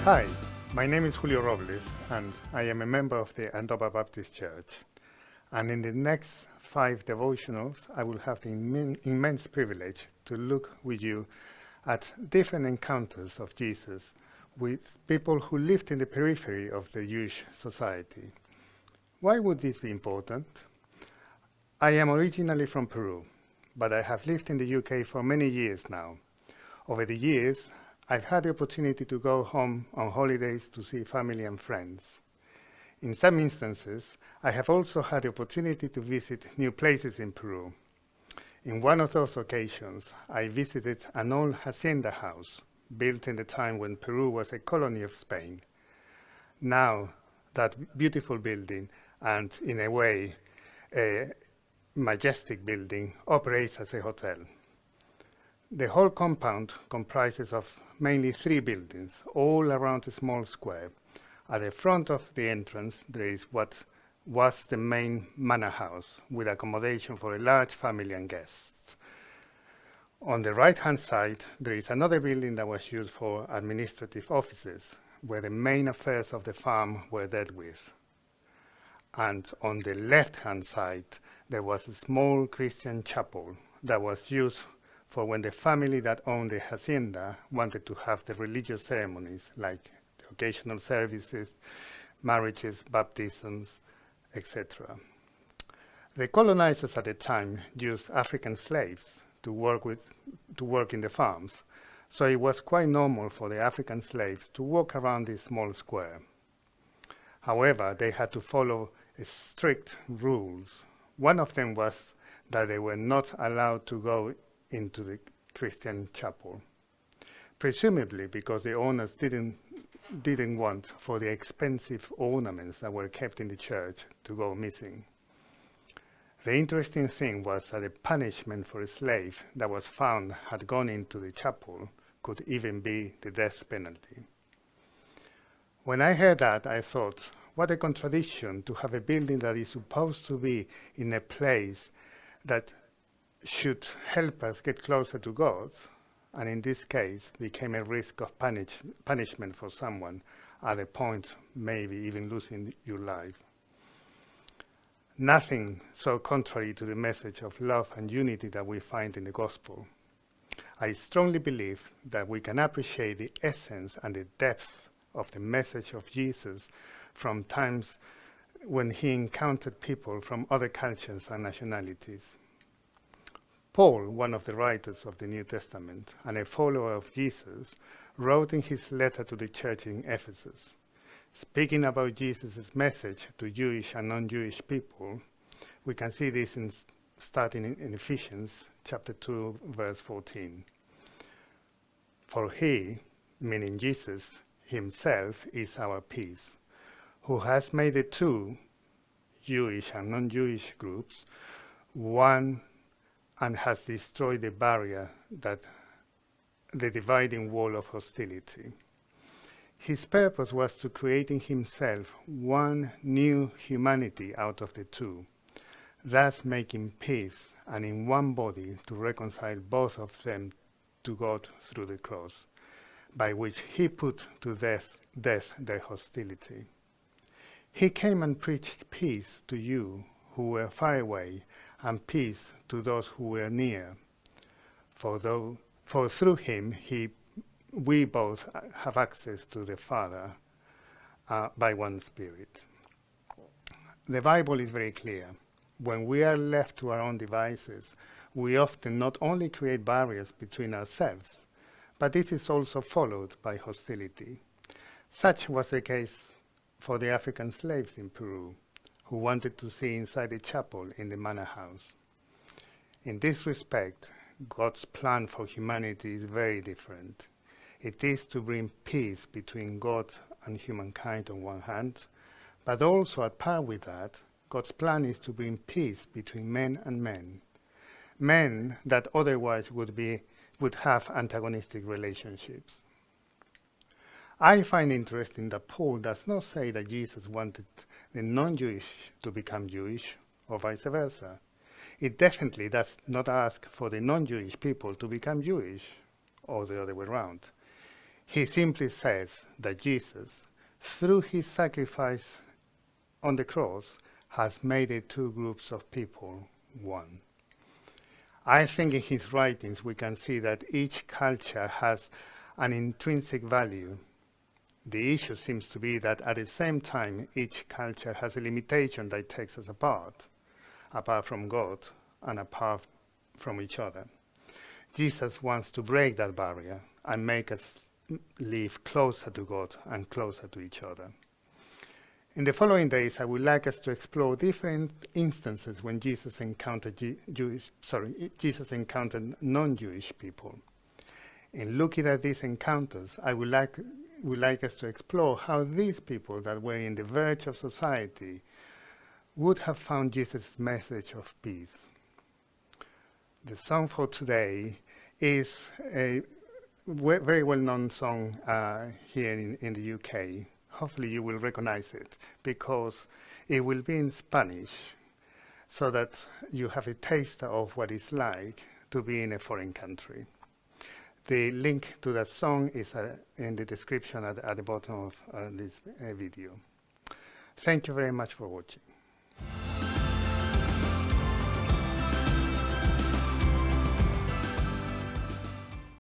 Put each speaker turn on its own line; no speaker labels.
Hi, my name is Julio Robles, and I am a member of the Andover Baptist Church. And in the next 5 devotionals, I will have the immense privilege to look with you at different encounters of Jesus with people who lived in the periphery of the Jewish society. Why would this be important? I am originally from Peru, but I have lived in the UK for many years now. Over the years, I've had the opportunity to go home on holidays to see family and friends. In some instances, I have also had the opportunity to visit new places in Peru. In one of those occasions, I visited an old hacienda house built in the time when Peru was a colony of Spain. Now, that beautiful building, and in a way, a majestic building, operates as a hotel. The whole compound comprises of mainly 3 buildings, all around a small square. At the front of the entrance, there is what was the main manor house, with accommodation for a large family and guests. On the right-hand side, there is another building that was used for administrative offices, where the main affairs of the farm were dealt with. And on the left-hand side, there was a small Christian chapel that was used for when the family that owned the hacienda wanted to have the religious ceremonies like the occasional services, marriages, baptisms, etc. The colonizers at the time used African slaves to work in the farms, so it was quite normal for the African slaves to walk around this small square. However, they had to follow strict rules. One of them was that they were not allowed to go into the Christian chapel, presumably because the owners didn't want for the expensive ornaments that were kept in the church to go missing. The interesting thing was that the punishment for a slave that was found had gone into the chapel could even be the death penalty. When I heard that, I thought, what a contradiction to have a building that is supposed to be in a place that should help us get closer to God, and in this case became a risk of punishment for someone at a point maybe even losing your life. Nothing so contrary to the message of love and unity that we find in the gospel. I strongly believe that we can appreciate the essence and the depth of the message of Jesus from times when he encountered people from other cultures and nationalities. Paul, one of the writers of the New Testament and a follower of Jesus, wrote in his letter to the church in Ephesus, speaking about Jesus' message to Jewish and non-Jewish people. We can see this starting in Ephesians chapter 2, verse 14. For he, meaning Jesus himself, is our peace, who has made the 2, Jewish and non-Jewish groups, one, and has destroyed the barrier, that the dividing wall of hostility. His purpose was to create in himself one new humanity out of the 2, thus making peace, and in one body to reconcile both of them to God through the cross, by which he put to death their hostility. He came and preached peace to you who were far away, and peace to those who were near. For through him we both have access to the Father by one Spirit. The Bible is very clear. When we are left to our own devices, we often not only create barriers between ourselves, but this is also followed by hostility. Such was the case for the African slaves in Peru, who wanted to see inside the chapel in the manor house. In this respect, God's plan for humanity is very different. It is to bring peace between God and humankind on one hand, but also at par with that, God's plan is to bring peace between men and men, men that otherwise would have antagonistic relationships. I find interesting that Paul does not say that Jesus wanted the non-Jewish to become Jewish, or vice versa. It definitely does not ask for the non-Jewish people to become Jewish, or the other way around. He simply says that Jesus, through his sacrifice on the cross, has made the two groups of people one. I think in his writings we can see that each culture has an intrinsic value. The issue seems to be that at the same time each culture has a limitation that takes us apart from God and apart from each other. Jesus wants to break that barrier and make us live closer to God and closer to each other. In the following days, I would like us to explore different instances when Jesus encountered non-Jewish people. In looking at these encounters, I would like us to explore how these people that were in the verge of society would have found Jesus' message of peace. The song for today is a very well-known song here in the UK. Hopefully you will recognize it because it will be in Spanish so that you have a taste of what it's like to be in a foreign country. The link to that song is in the description at the bottom of this video. Thank you very much for watching.